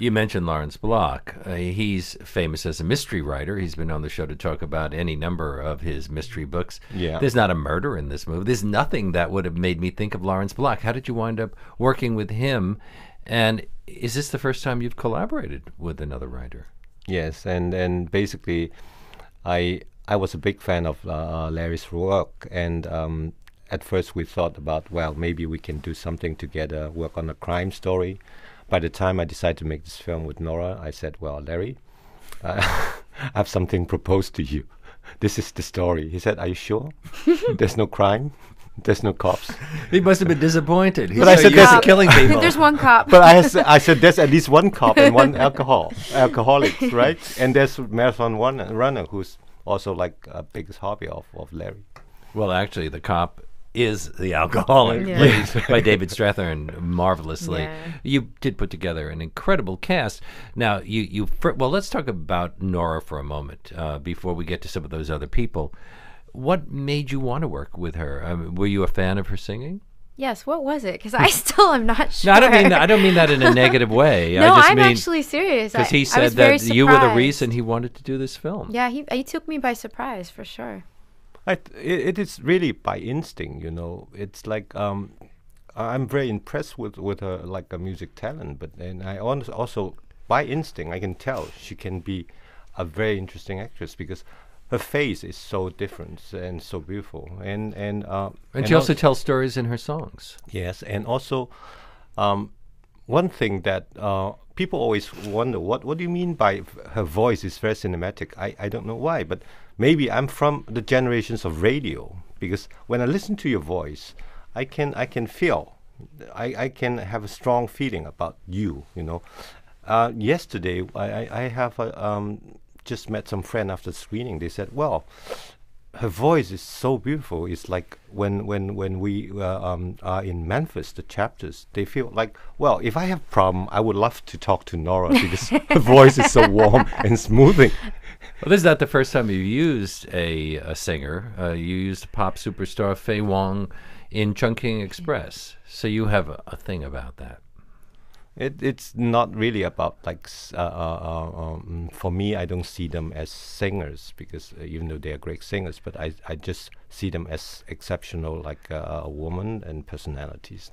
You mentioned Lawrence Block. He's famous as a mystery writer. He's been on the show to talk about any number of his mystery books. Yeah. There's not a murder in this movie. There's nothing that would have made me think of Lawrence Block. How did you wind up working with him? And is this the first time you've collaborated with another writer? Yes, and basically, I was a big fan of Larry's work, and at first we thought about, well, maybe we can do something together, work on a crime story. By the time I decided to make this film with Norah, I said, well, Larry, I have something proposed to you. This is the story. He said, are you sure? There's no crime? There's no cops? He must have been disappointed. He's But I so said used to there's- killing people. There's one cop. But I said there's at least one cop and one alcoholics, right? And there's marathon runner who's also like a biggest hobby of Larry. Well, actually, the cop is the alcoholic, Yeah. played by David Strathairn marvelously. Yeah. You did put together an incredible cast. Now, well, let's talk about Norah for a moment before we get to some of those other people. What made you want to work with her? Were you a fan of her singing? Yes, what was it? Because I still am not sure. No, I don't mean that in a negative way. No, I just I'm mean, actually serious. because he I said was very that you were the surprised. reason he wanted to do this film. Yeah, he took me by surprise for sure. It is really by instinct, you know. It's like I'm very impressed with her like a music talent, but and I also by instinct I can tell she can be a very interesting actress because her face is so different and so beautiful, and And she also tells stories in her songs. yes, and also one thing that people always wonder, what do you mean by her voice is very cinematic? I don't know why, but maybe I'm from the generations of radio, because when I listen to your voice, I can feel, I can have a strong feeling about you, you know. Yesterday, I have just met some friend after screening. They said, well, her voice is so beautiful. It's like when we are in Memphis, the chapters, they feel like, well, if I have problem, I would love to talk to Norah because her voice is so warm and smoothing. Well, this is not the first time you used a singer. You used pop superstar Faye Wong in Chungking Express. So you have a thing about that. It's not really about like for me, I don't see them as singers because even though they are great singers, but I just see them as exceptional, like a woman and personalities.